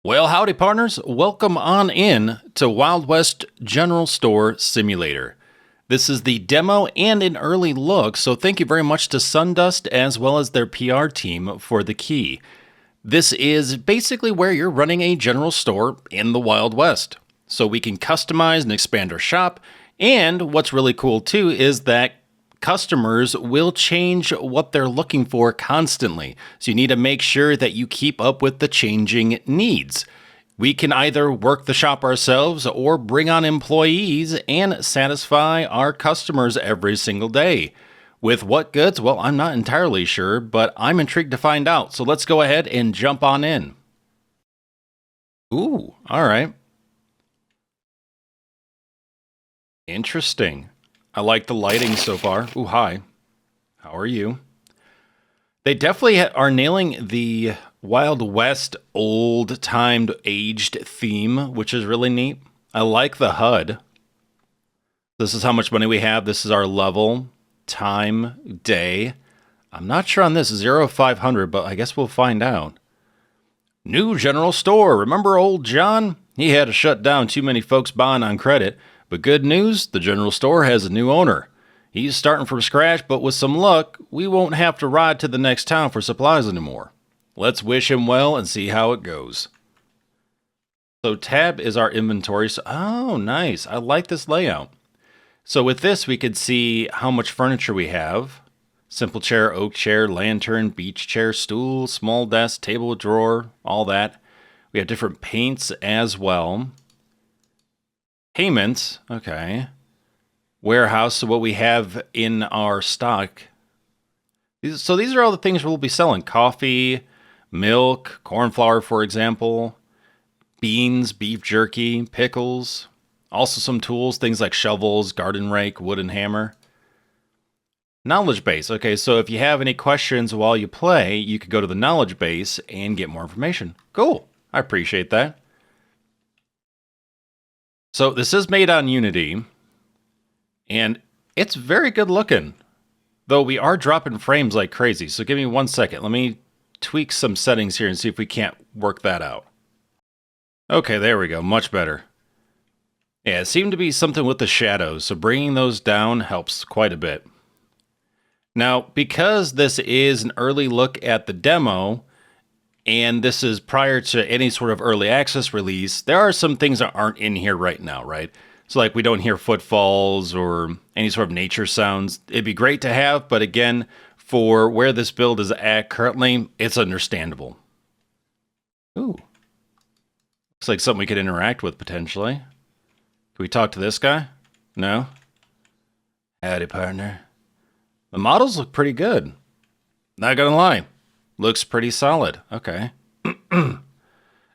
Well, howdy, partners. Welcome on in to Wild West General Store Simulator. This is the demo and an early look, so thank you very much to Sundust as well as their PR team for the key. This is basically where you're running a general store in the Wild West. So we can customize and expand our shop, and what's really cool too is that customers will change what they're looking for constantly. So you need to make sure that you keep up with the changing needs. We can either work the shop ourselves or bring on employees and satisfy our customers every single day. With what goods? Well, I'm not entirely sure, but I'm intrigued to find out. So let's go ahead and jump on in. Ooh, all right. Interesting. I like the lighting so far. Ooh, hi. How are you? They definitely are nailing the Wild West old-timed aged theme, which is really neat. I like the HUD. This is how much money we have. This is our level, time, day. I'm not sure on this, 0 of 500, but I guess we'll find out. New general store. Remember old John? He had to shut down too many folks buying on credit. But good news, the general store has a new owner. He's starting from scratch, but with some luck, we won't have to ride to the next town for supplies anymore. Let's wish him well and see how it goes. So tab is our inventory. Oh, nice. I like this layout. So with this, we could see how much furniture we have. Simple chair, oak chair, lantern, beach chair, stool, small desk, table, drawer, all that. We have different paints as well. Payments, okay. Warehouse, so what we have in our stock. So these are all the things we'll be selling. Coffee, milk, corn flour, for example, beans, beef jerky, pickles. Also some tools, things like shovels, garden rake, wooden hammer. Knowledge base. Okay, so if you have any questions while you play, you could go to the knowledge base and get more information. Cool. I appreciate that. So this is made on Unity, and it's very good looking, though we are dropping frames like crazy. So give me 1 second. Let me tweak some settings here and see if we can't work that out. Okay, there we go. Much better. Yeah, it seemed to be something with the shadows, so bringing those down helps quite a bit. Now, because this is an early look at the demo, and this is prior to any sort of early access release, there are some things that aren't in here right now, right? So like we don't hear footfalls or any sort of nature sounds. It'd be great to have, but again, for where this build is at currently, it's understandable. Ooh. Looks like something we could interact with potentially. Can we talk to this guy? No? Howdy, partner. The models look pretty good. Not gonna lie. Looks pretty solid. Okay.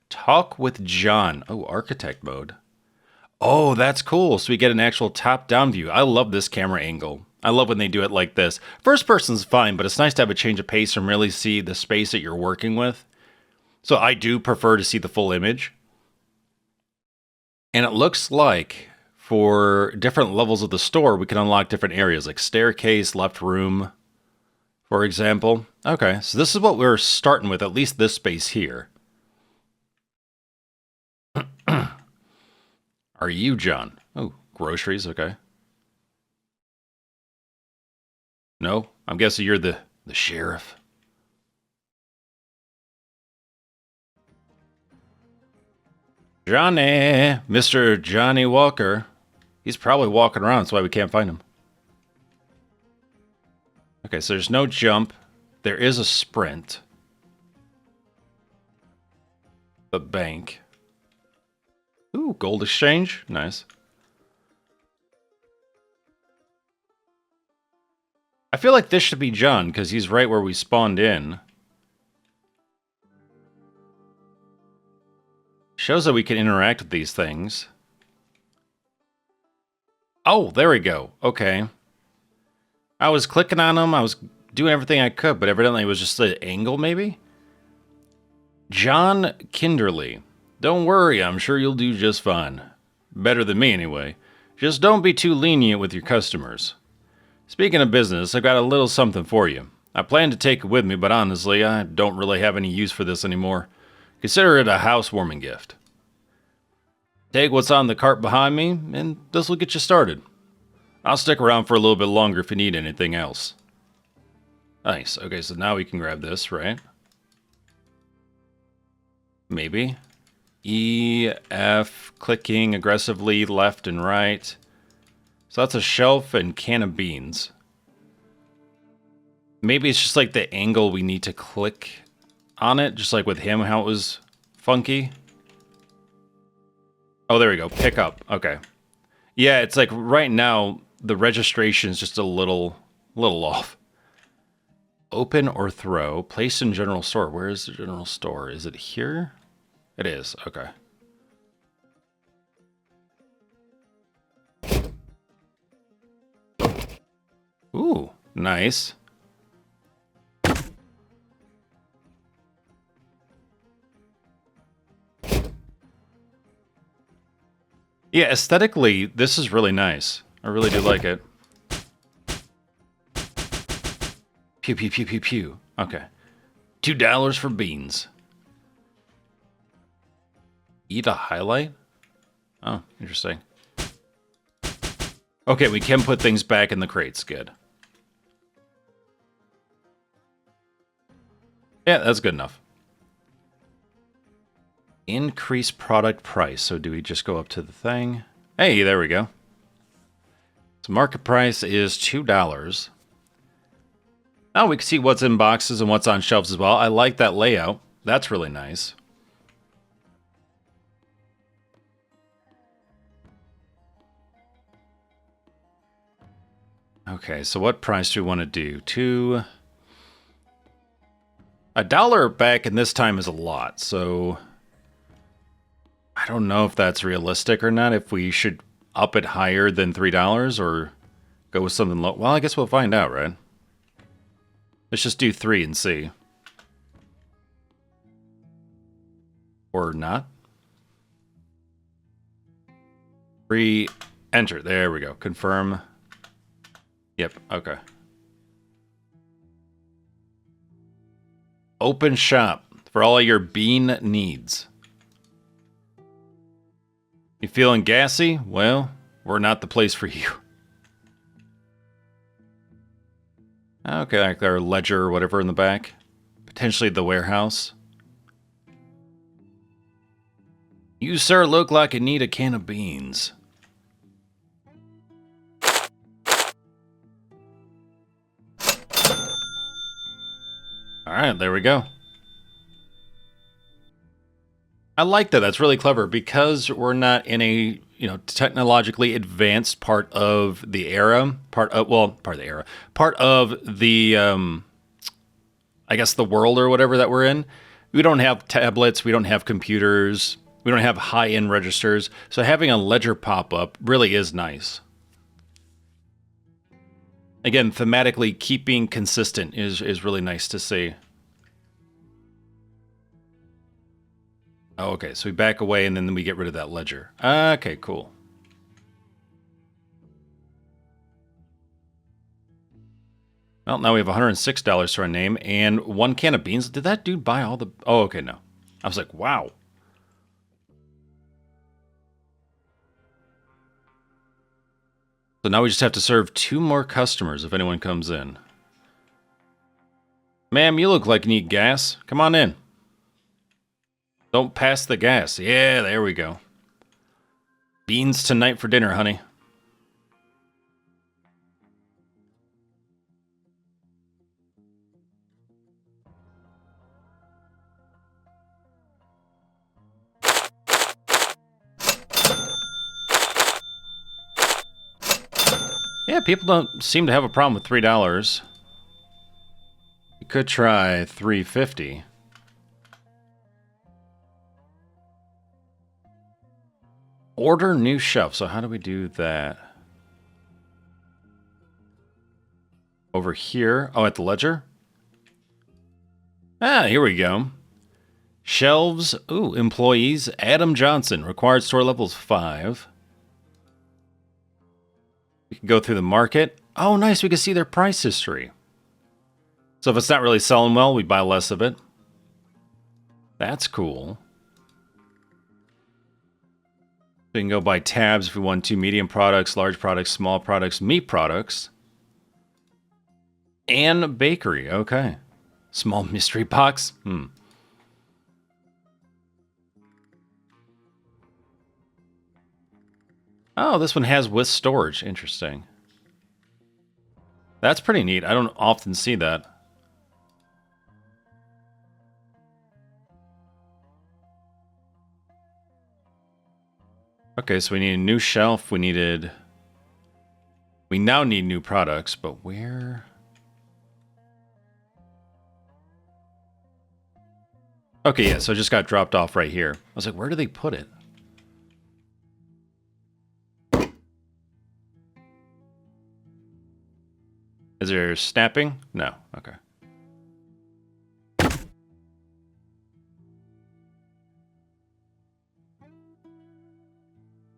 Talk with John. Oh, architect mode. Oh, that's cool. So we get an actual top-down view. I love this camera angle. I love when they do it like this. First person's fine, but it's nice to have a change of pace and really see the space that you're working with. So I do prefer to see the full image. And it looks like for different levels of the store, we can unlock different areas like staircase, left room, for example. Okay, so this is what we're starting with, at least this space here. Are you John? Oh, groceries, okay. No, I'm guessing you're the sheriff. Johnny, Mr. Johnny Walker. He's probably walking around, that's why we can't find him. Okay, so there's no jump. There is a sprint. The bank. Ooh, gold exchange. Nice. I feel like this should be John, because he's right where we spawned in. Shows that we can interact with these things. Oh, there we go. Okay. I was clicking on them. I was doing everything I could, but evidently it was just an angle, maybe? John Kinderly. Don't worry, I'm sure you'll do just fine. Better than me, anyway. Just don't be too lenient with your customers. Speaking of business, I've got a little something for you. I plan to take it with me, but honestly, I don't really have any use for this anymore. Consider it a housewarming gift. Take what's on the cart behind me, and this will get you started. I'll stick around for a little bit longer if you need anything else. Nice. Okay, so now we can grab this, right? Maybe. E, F, clicking aggressively left and right. So that's a shelf and can of beans. Maybe it's just like the angle we need to click on it, just like with him, how it was funky. Oh, there we go. Pick up. Okay. Yeah, it's like right now, the registration is just a little off. Open or throw. Place in general store. Where is the general store? Is it here? It is. Okay. Ooh, nice. Yeah, aesthetically, this is really nice. I really do like it. Pew, pew, pew, pew, pew. Okay. $2 for beans. Eat a highlight? Oh, interesting. Okay, we can put things back in the crates. Good. Yeah, that's good enough. Increase product price. So do we just go up to the thing? Hey, there we go. So market price is $2. Now we can see what's in boxes and what's on shelves as well. I like that layout. That's really nice. Okay, so what price do we want to do? $1 back in this time is a lot, so I don't know if that's realistic or not, if we should up it higher than $3 or go with something low. Well, I guess we'll find out, right? Let's just do 3 and see. Or not. Enter. There we go. Confirm. Yep, okay. Open shop for all your bean needs. You feeling gassy? Well, we're not the place for you. Okay, like our ledger or whatever in the back. Potentially the warehouse. You, sir, look like you need a can of beans. Alright, there we go. I like that. That's really clever because we're not in a, technologically advanced part of the era. Part of the, I guess the world or whatever that we're in. We don't have tablets. We don't have computers. We don't have high-end registers. So having a ledger pop up really is nice. Again, thematically keeping consistent is really nice to see. Oh, okay, so we back away and then we get rid of that ledger. Okay, cool. Well, now we have $106 to our name and 1 can of beans. Did that dude buy all the... Oh, okay, no. I was like, wow. So now we just have to serve 2 more customers if anyone comes in. Ma'am, you look like you need gas. Come on in. Don't pass the gas. Yeah, there we go. Beans tonight for dinner, honey. Yeah, people don't seem to have a problem with $3. You could try $3.50. Order new shelf. So how do we do that? Over here. Oh, at the ledger? Ah, here we go. Shelves. Ooh, employees. Adam Johnson. Required store levels 5. We can go through the market. Oh, nice. We can see their price history. So if it's not really selling well, we buy less of it. That's cool. We can go by tabs if we want to. Medium products, large products, small products, meat products. And bakery. Okay. Small mystery box. Oh, this one has with storage. Interesting. That's pretty neat. I don't often see that. Okay, so we need a new shelf. We now need new products, but where? Okay, yeah, so it just got dropped off right here. I was like, where do they put it? Is there snapping? No. Okay.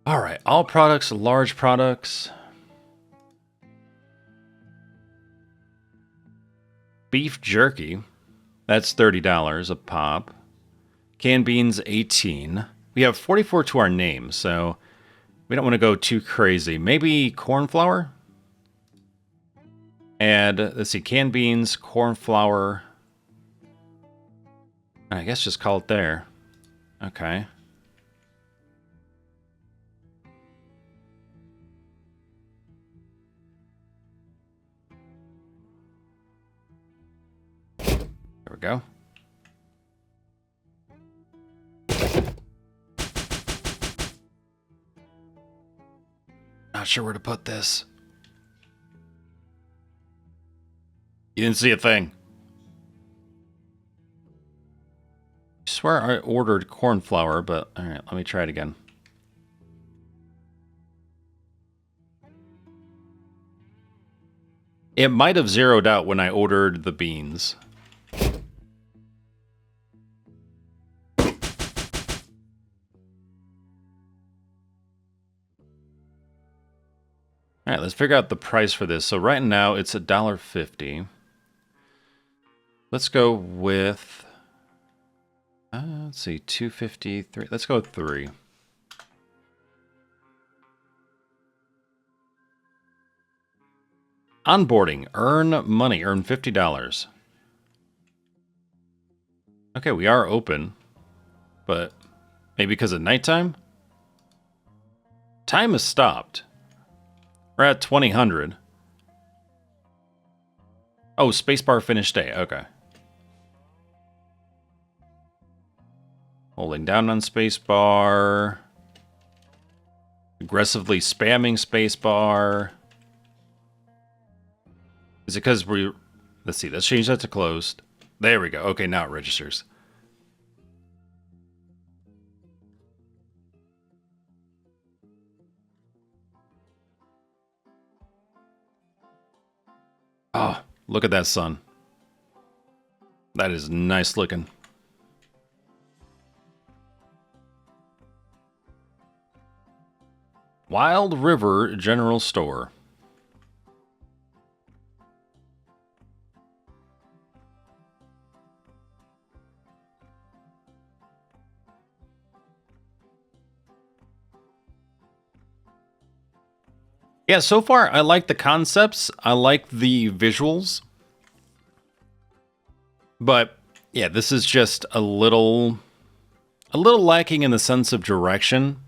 All right, all products, large products. Beef jerky, that's $30 a pop. Canned beans, 18. We have 44 to our name, so we don't want to go too crazy. Maybe corn flour? Add, let's see, canned beans, corn flour. I guess just call it there. Okay. There we go. Not sure where to put this. You didn't see a thing. I swear I ordered corn flour, but all right, let me try it again. It might have zeroed out when I ordered the beans. All right, let's figure out the price for this. So right now it's $1.50. Let's go with, let's see, $2.53. Let's go with 3. Onboarding, earn money, earn $50. Okay, we are open, but maybe because of nighttime? Time has stopped. We're at 2000. Oh, spacebar finish day. Okay. Holding down on spacebar. Aggressively spamming spacebar. Is it because we... Let's see. Let's change that to closed. There we go. Okay, now it registers. Oh, look at that sun. That is nice looking. Wild River General Store. Yeah, so far I like the concepts. I like the visuals. But yeah, this is just a little lacking in the sense of direction.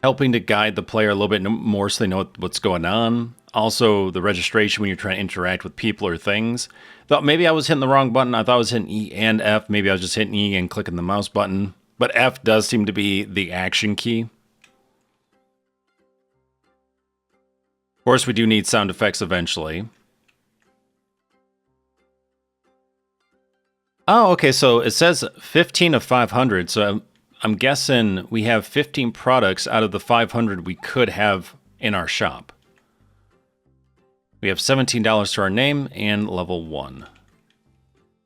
Helping to guide the player a little bit more so they know what's going on. Also, the registration when you're trying to interact with people or things. Thought maybe I was hitting the wrong button. I thought I was hitting E and F. Maybe I was just hitting E and clicking the mouse button. But F does seem to be the action key. Of course, we do need sound effects eventually. Oh, okay, so it says 15 of 500, so I'm guessing we have 15 products out of the 500 we could have in our shop. We have $17 to our name and level 1.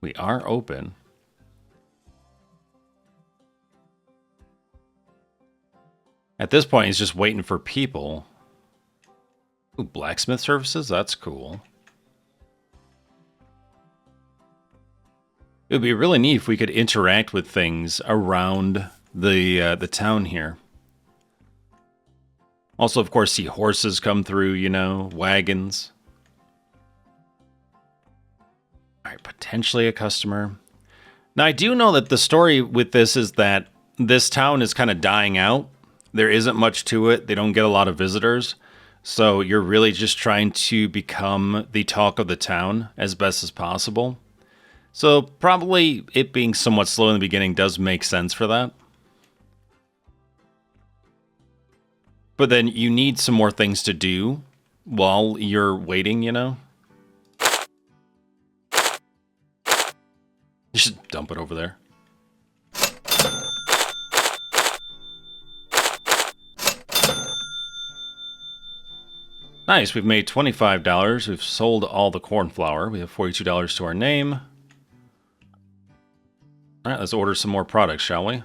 We are open. At this point, he's just waiting for people. Ooh, blacksmith services? That's cool. It would be really neat if we could interact with things around the town here. Also, of course, see horses come through, you know, wagons. All right, potentially a customer. Now, I do know that the story with this is that this town is kind of dying out. There isn't much to it. They don't get a lot of visitors. So you're really just trying to become the talk of the town as best as possible. So probably it being somewhat slow in the beginning does make sense for that. But then you need some more things to do while you're waiting, you know? You should dump it over there. Nice, we've made $25. We've sold all the corn flour. We have $42 to our name. All right, let's order some more products, shall we?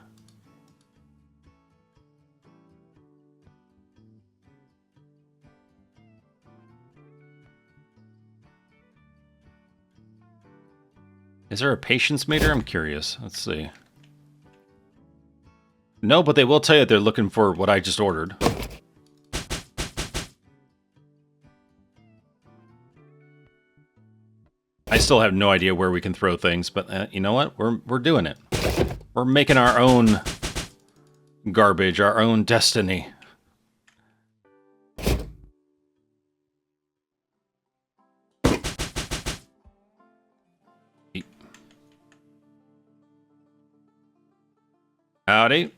Is there a patience meter? I'm curious. Let's see. No, but they will tell you they're looking for what I just ordered. I still have no idea where we can throw things, but you know what? We're doing it. We're making our own garbage, our own destiny. Howdy.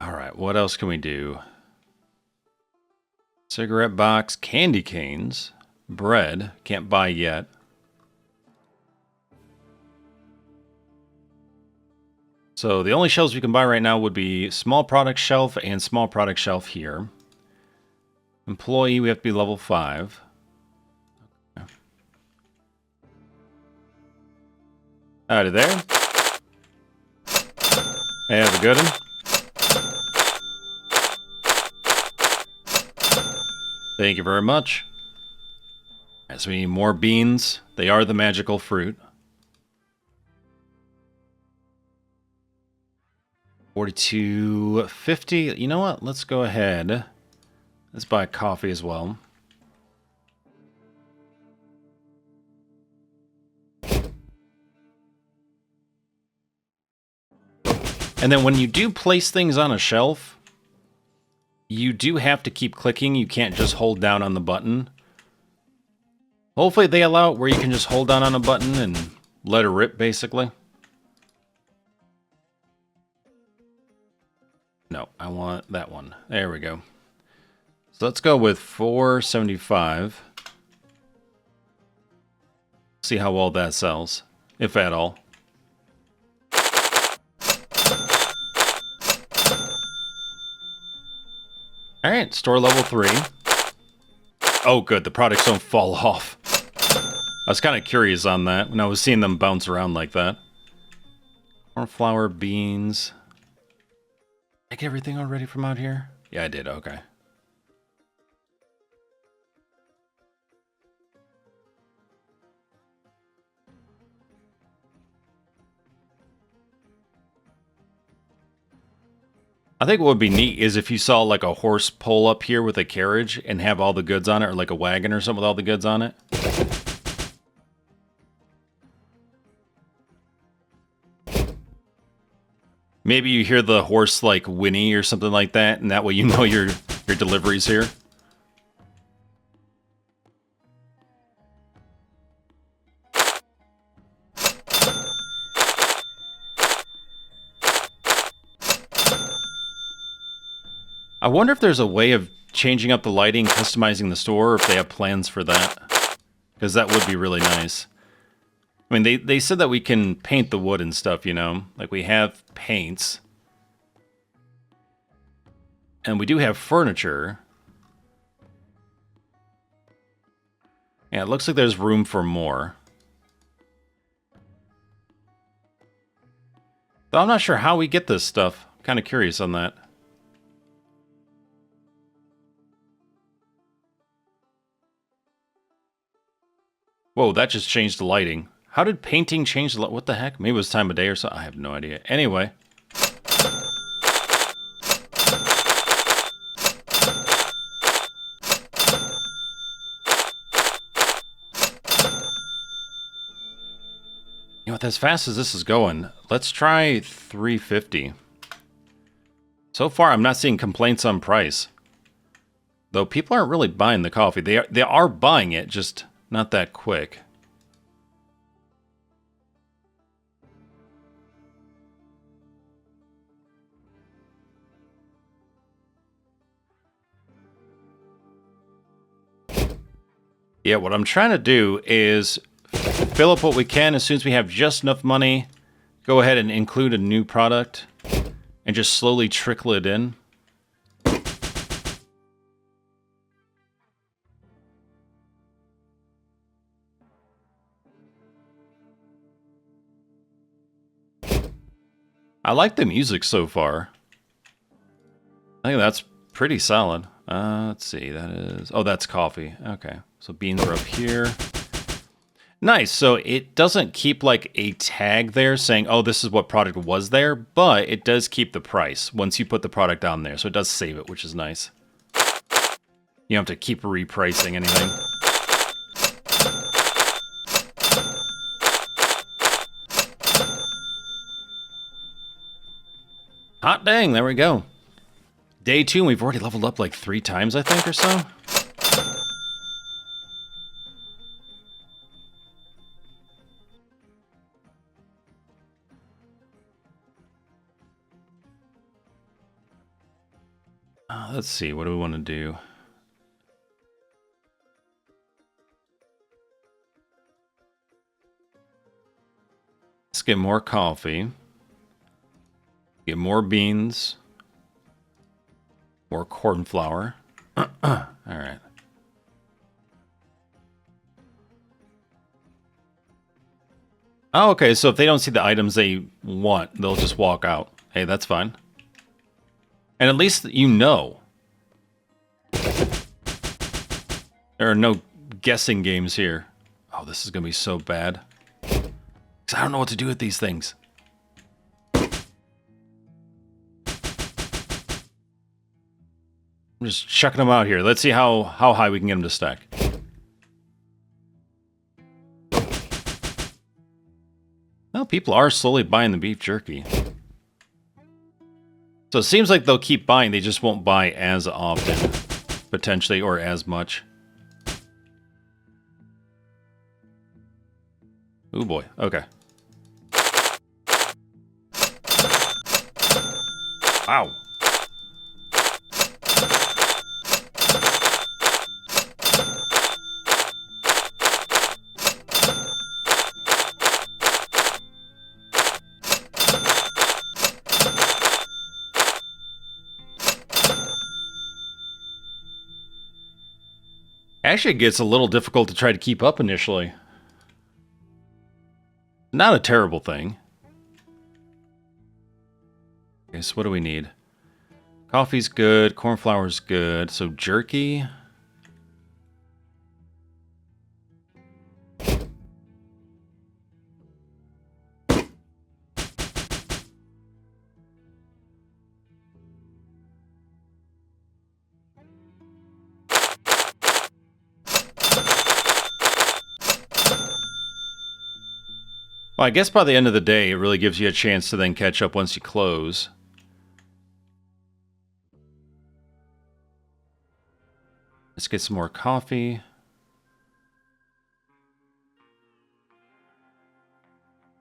All right, what else can we do? Cigarette box, candy canes, bread, can't buy yet. So the only shelves we can buy right now would be small product shelf and small product shelf here. Employee, we have to be level 5. Okay. Out of there. Hey, have a good one. Thank you very much. Right, so we need more beans. They are the magical fruit. 42.50. You know what? Let's go ahead. Let's buy coffee as well. And then when you do place things on a shelf, you do have to keep clicking. You can't just hold down on the button. Hopefully they allow it where you can just hold down on a button and let it rip, basically. No, I want that one. There we go. So let's go with 475. See how well that sells, if at all. All right, store level 3. Oh, good. The products don't fall off. I was kind of curious on that when I was seeing them bounce around like that. Corn flour, beans. Did I get everything already from out here? Yeah, I did. Okay. I think what would be neat is if you saw like a horse pull up here with a carriage and have all the goods on it, or like a wagon or something with all the goods on it. Maybe you hear the horse like whinny or something like that, and that way you know your delivery's here. I wonder if there's a way of changing up the lighting, customizing the store, or if they have plans for that. Because that would be really nice. I mean, they said that we can paint the wood and stuff, you know? Like, we have paints. And we do have furniture. Yeah, it looks like there's room for more. So I'm not sure how we get this stuff. I'm kind of curious on that. Whoa, that just changed the lighting. How did painting change the light? What the heck? Maybe it was time of day or something. I have no idea. Anyway. You know what, as fast as this is going, let's try 350. So far, I'm not seeing complaints on price. Though people aren't really buying the coffee. They are buying it, just not that quick. Yeah, what I'm trying to do is fill up what we can as soon as we have just enough money. Go ahead and include a new product and just slowly trickle it in. I like the music so far. I think that's pretty solid. Let's see, that is... Oh, that's coffee. Okay, so beans are up here. Nice, so it doesn't keep like a tag there saying, oh, this is what product was there, but it does keep the price once you put the product on there, so it does save it, which is nice. You don't have to keep repricing anything. Hot dang, there we go. Day 2, and we've already leveled up like 3 times, I think, or so. Let's see, what do we want to do? Let's get more coffee. Get more beans. More corn flour. All right. Oh, okay, so if they don't see the items they want, they'll just walk out. Hey, that's fine. And at least you know. There are no guessing games here. Oh, this is going to be so bad. Because I don't know what to do with these things. I'm just chucking them out here. Let's see how high we can get them to stack. Well, people are slowly buying the beef jerky. So it seems like they'll keep buying, they just won't buy as often, potentially, or as much. Oh boy, okay. Wow. Actually, it gets a little difficult to try to keep up initially. Not a terrible thing. Okay, so what do we need? Coffee's good, corn flour's good, so jerky. Well, I guess by the end of the day, it really gives you a chance to then catch up once you close. Let's get some more coffee.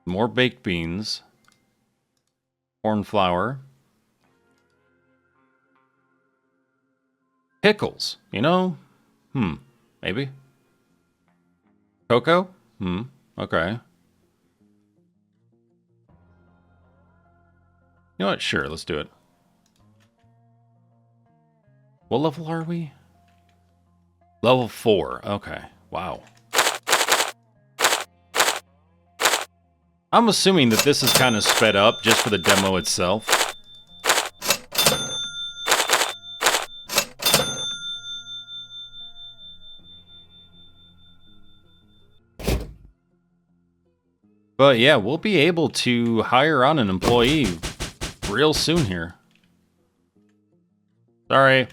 More baked beans. Corn flour. Pickles, you know? Maybe. Cocoa? Okay. You know what? Sure, let's do it. What level are we? Level 4. Okay. Wow. I'm assuming that this is kind of sped up just for the demo itself. But yeah, we'll be able to hire on an employee real soon here. Sorry.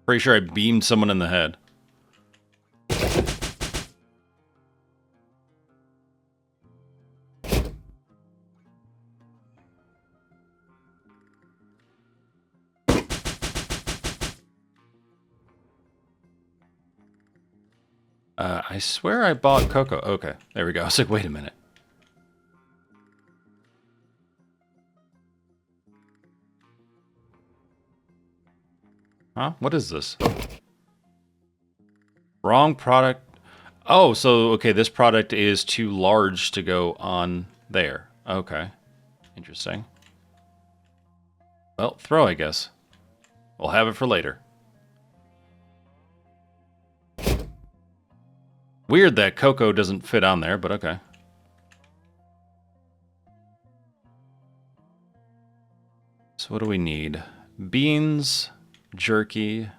Pretty sure I beamed someone in the head. I swear I bought cocoa. Okay, there we go. I was like, wait a minute. Huh? What is this? Wrong product. Oh, so, okay, this product is too large to go on there. Okay. Interesting. Well, throw, I guess. We'll have it for later. Weird that cocoa doesn't fit on there, but okay. So what do we need? Beans, jerky.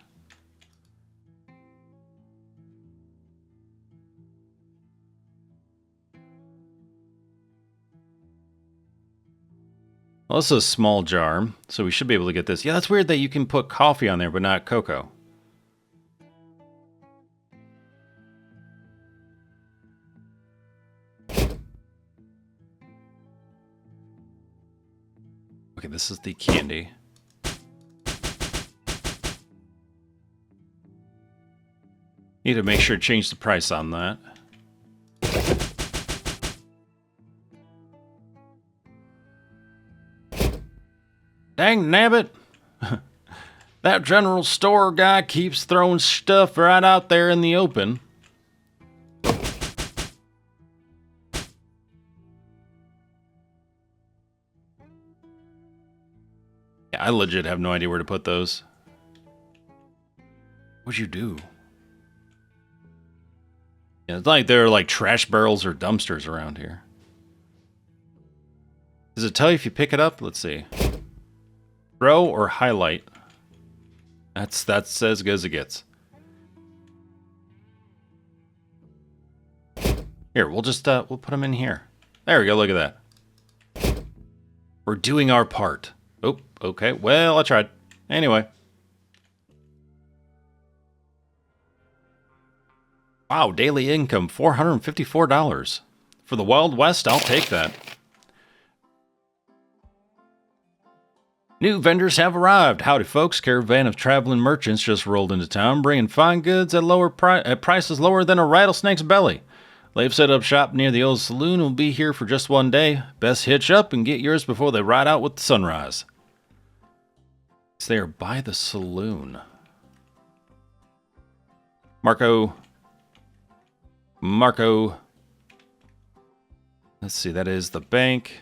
Well, this is a small jar, so we should be able to get this. Yeah, that's weird that you can put coffee on there, but not cocoa. Okay, this is the candy. Need to make sure to change the price on that. Dang nabbit! That general store guy keeps throwing stuff right out there in the open. Yeah, I legit have no idea where to put those. What'd you do? Yeah, it's like there are like trash barrels or dumpsters around here. Does it tell you if you pick it up? Let's see. Throw or highlight. That's as good as it gets. Here, we'll just we'll put them in here. There we go. Look at that. We're doing our part. Oh, okay. Well, I tried. Anyway. Wow, daily income $454. For the Wild West, I'll take that. New vendors have arrived. Howdy, folks. Caravan of traveling merchants just rolled into town, bringing fine goods at prices lower than a rattlesnake's belly. They've set up shop near the old saloon and will be here for just one day. Best hitch up and get yours before they ride out with the sunrise. So they are by the saloon. Marco. Let's see, that is the bank.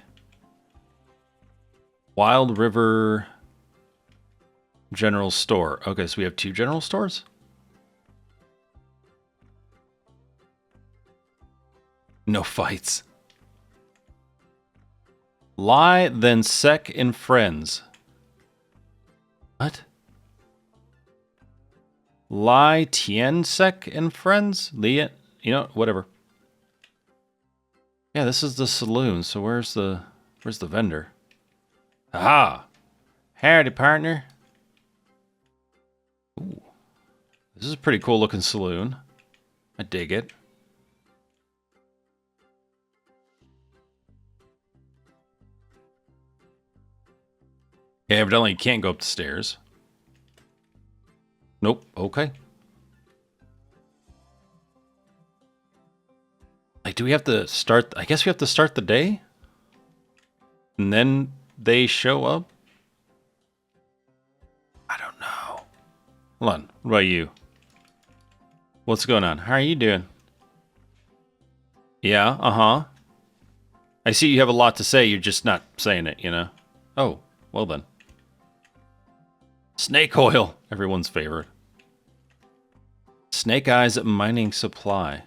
Wild River General Store. Okay, so we have 2 general stores? No fights. Lie, then Sec and Friends. What? Lie, Tien, Sec and Friends? You know, whatever. Yeah, this is the saloon, so where's the vendor? Aha! Howdy, partner. Ooh. This is a pretty cool looking saloon. I dig it. Yeah, evidently you can't go up the stairs. Nope, okay. Like, do we have to start? I guess we have to start the day? And then they show up? I don't know. Hold on. What about you? What's going on? How are you doing? Yeah, uh-huh. I see you have a lot to say. You're just not saying it, you know? Oh, well then. Snake oil. Everyone's favorite. Snake Eyes Mining Supply.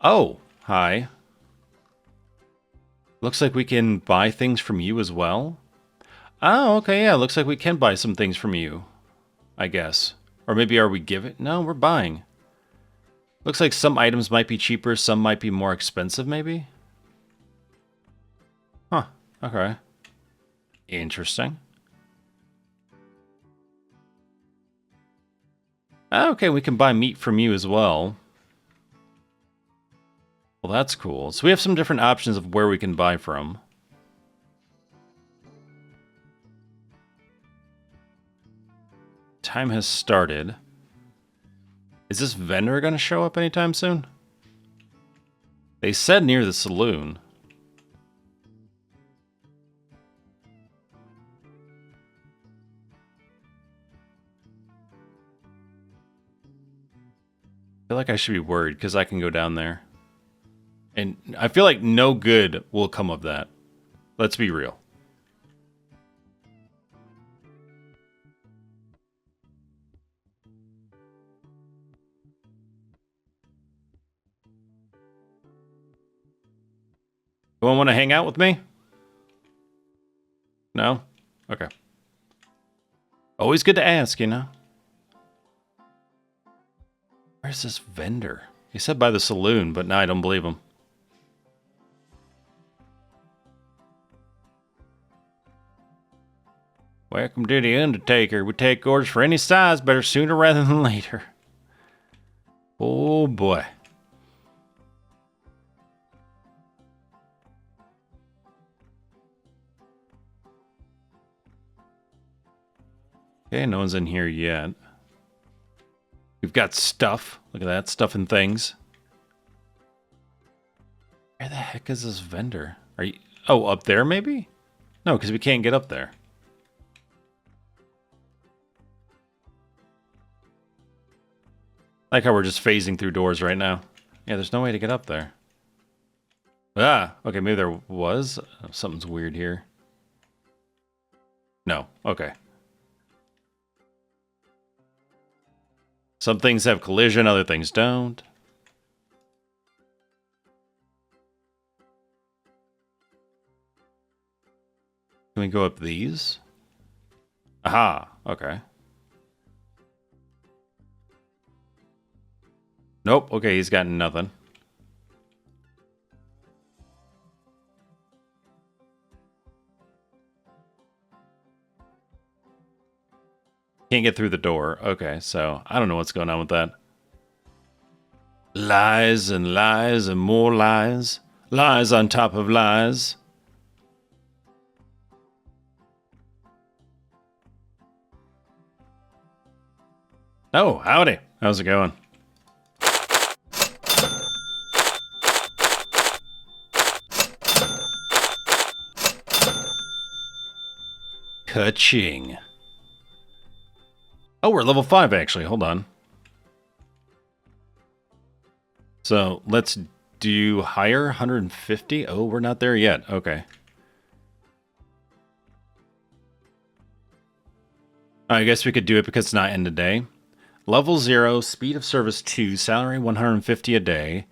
Oh, hi. Looks like we can buy things from you as well. Oh, okay, yeah. Looks like we can buy some things from you, I guess. Or maybe are we giving? No, we're buying. Looks like some items might be cheaper, some might be more expensive, maybe? Huh, okay. Interesting. Okay, we can buy meat from you as well. Well, that's cool. So we have some different options of where we can buy from. Time has started. Is this vendor going to show up anytime soon? They said near the saloon. I feel like I should be worried because I can go down there. And I feel like no good will come of that. Let's be real. Anyone want to hang out with me? No? Okay. Always good to ask, you know? Where's this vendor? He said by the saloon, but now I don't believe him. Welcome to the Undertaker. We take orders for any size, better sooner rather than later. Oh boy. Okay, no one's in here yet. We've got stuff. Look at that, stuff and things. Where the heck is this vendor? Are you... Oh, up there maybe? No, because we can't get up there. I like how we're just phasing through doors right now. Yeah, there's no way to get up there. Ah, okay, maybe there was. Oh, something's weird here. No, okay. Some things have collision, other things don't. Can we go up these? Aha, okay. Nope, okay, he's got nothing. Can't get through the door. Okay, so I don't know what's going on with that. Lies and lies and more lies. Lies on top of lies. Oh, howdy. How's it going? Ka-ching. Oh, we're level 5 actually. Hold on. So let's do higher, 150. Oh, we're not there yet. Okay. I guess we could do it because it's not end of day. Level 0, speed of service 2, salary 150 a day.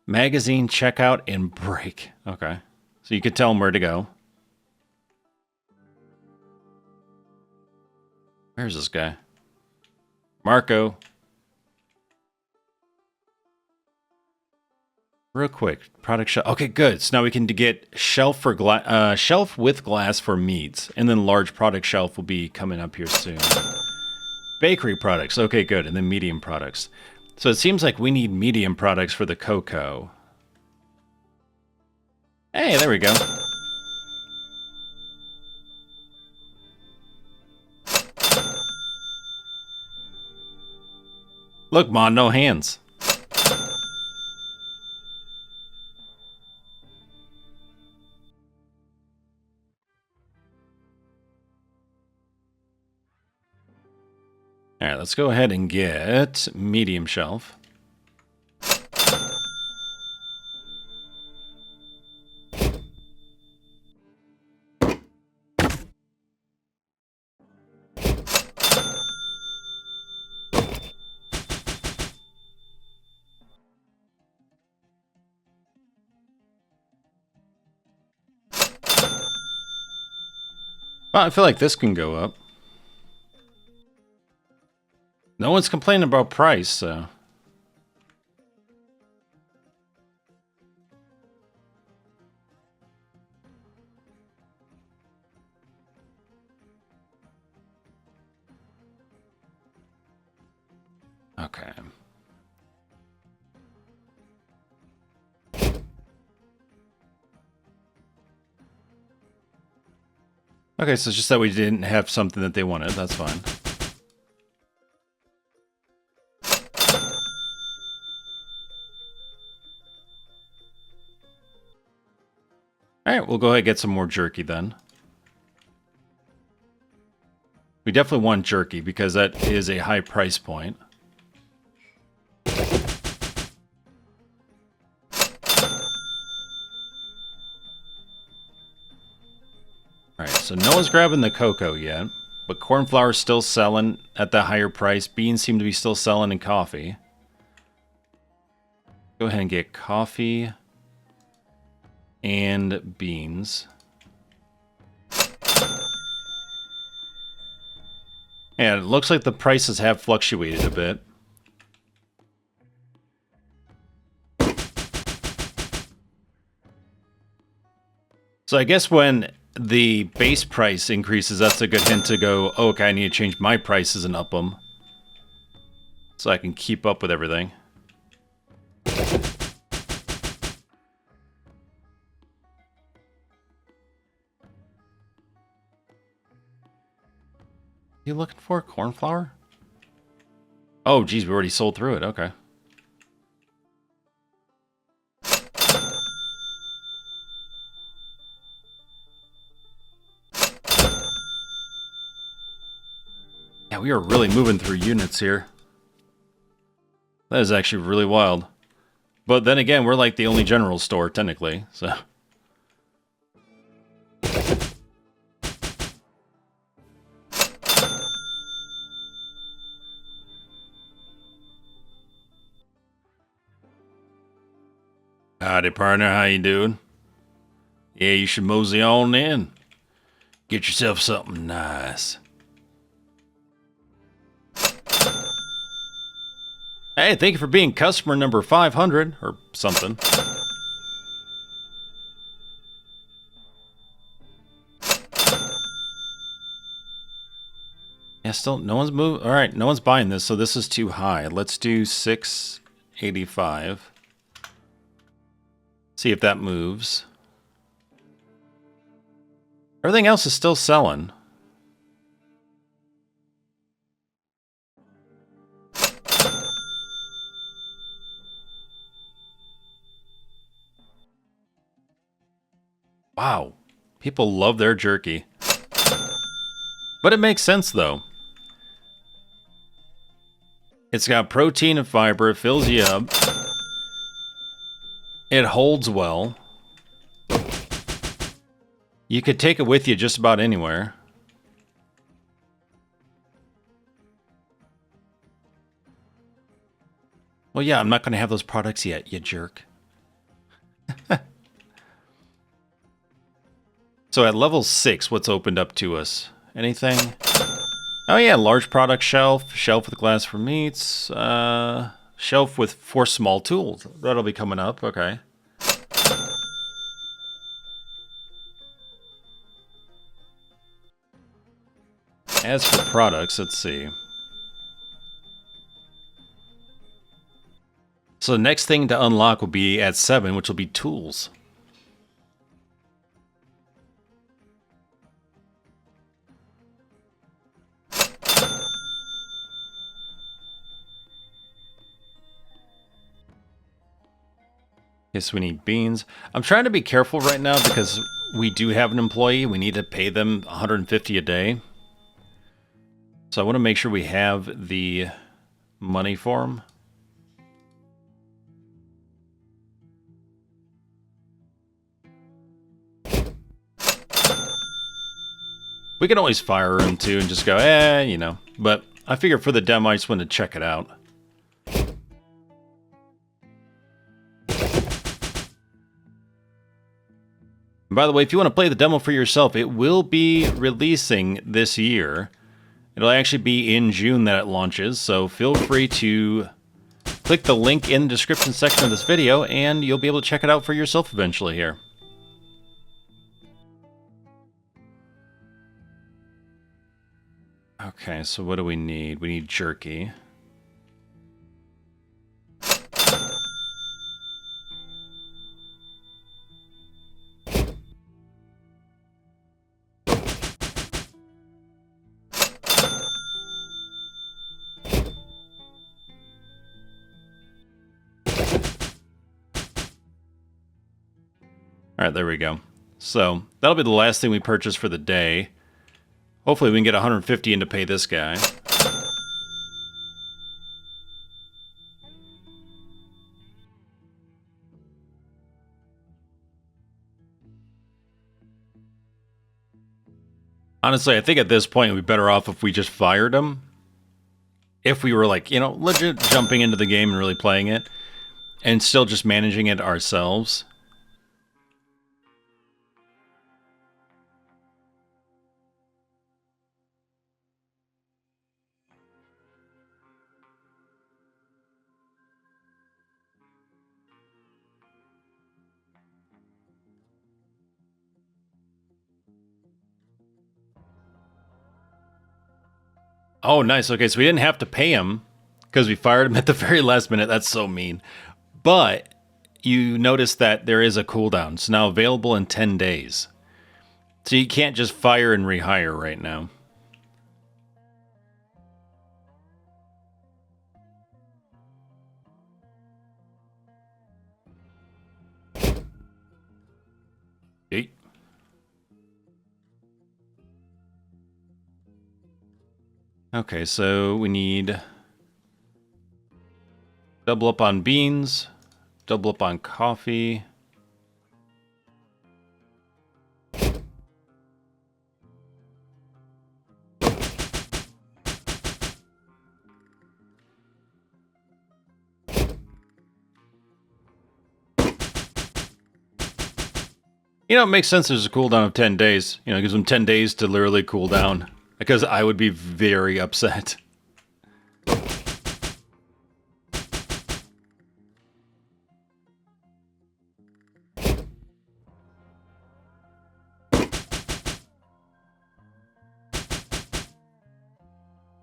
Magazine checkout and break. Okay. So you could tell them where to go. Where's this guy? Marco. Real quick, product shelf. Okay, good. So now we can get shelf for shelf with glass for meats, and then large product shelf will be coming up here soon. Bakery products. Okay, good, and then medium products. So it seems like we need medium products for the cocoa. Hey, there we go. Look, Mon, no hands. All right, let's go ahead and get medium shelf. Well, I feel like this can go up. No one's complaining about price, so... Okay. Okay, so it's just that we didn't have something that they wanted. That's fine. Alright, we'll go ahead and get some more jerky then. We definitely want jerky because that is a high price point. Alright, so no one's grabbing the cocoa yet, but corn flour is still selling at the higher price. Beans seem to be still selling in coffee. Go ahead and get coffee and beans. And it looks like the prices have fluctuated a bit. So I guess when the base price increases, that's a good hint to go, oh, okay, I need to change my prices and up them. So I can keep up with everything. You looking for corn flour? Oh, geez, we already sold through it. Okay. Yeah, we are really moving through units here. That is actually really wild. But then again, we're like the only general store, technically, so... Howdy, partner. How you doing? Yeah, you should mosey on in. Get yourself something nice. Hey, thank you for being customer number 500, or something. Yeah, still, no one's moving. All right, no one's buying this, so this is too high. Let's do 685. See if that moves. Everything else is still selling. Wow. People love their jerky. But it makes sense, though. It's got protein and fiber. It fills you up. It holds well. You could take it with you just about anywhere. Well, yeah, I'm not going to have those products yet, you jerk. So at level 6, what's opened up to us? Anything? Oh yeah, large product shelf. Shelf with glass for meats. Shelf with 4 small tools. That'll be coming up, okay. As for products, let's see. So the next thing to unlock will be at 7, which will be tools. Yes, we need beans. I'm trying to be careful right now because we do have an employee. We need to pay them $150 a day. So I want to make sure we have the money for them. We can always fire him too and just go, you know. But I figure for the demo, I just want to check it out. By the way, if you want to play the demo for yourself, it will be releasing this year. It'll actually be in June that it launches, so feel free to click the link in the description section of this video, and you'll be able to check it out for yourself eventually here. Okay, so what do we need? We need jerky. Alright, there we go. So, that'll be the last thing we purchase for the day. Hopefully we can get 150 in to pay this guy. Honestly, I think at this point we'd be better off if we just fired him. If we were like, you know, legit jumping into the game and really playing it. And still just managing it ourselves. Oh, nice. Okay, so we didn't have to pay him because we fired him at the very last minute. That's so mean. But you notice that there is a cooldown. It's now available in 10 days. So you can't just fire and rehire right now. Eight. Okay, so we need double up on beans, double up on coffee. You know, it makes sense there's a cooldown of 10 days. You know, it gives them 10 days to literally cool down. Because I would be very upset.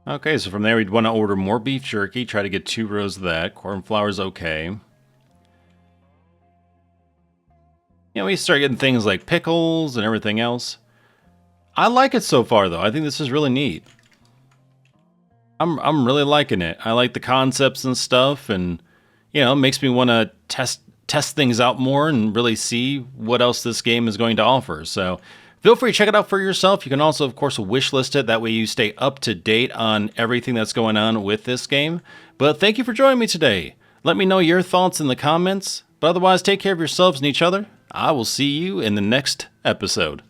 Okay, so from there we'd want to order more beef jerky, try to get 2 rows of that. Corn flour's okay. You know, we start getting things like pickles and everything else. I like it so far, though. I think this is really neat. I'm really liking it. I like the concepts and stuff, and you know, it makes me want to test things out more and really see what else this game is going to offer. So feel free to check it out for yourself. You can also, of course, wishlist it. That way you stay up to date on everything that's going on with this game. But thank you for joining me today. Let me know your thoughts in the comments. But otherwise, take care of yourselves and each other. I will see you in the next episode.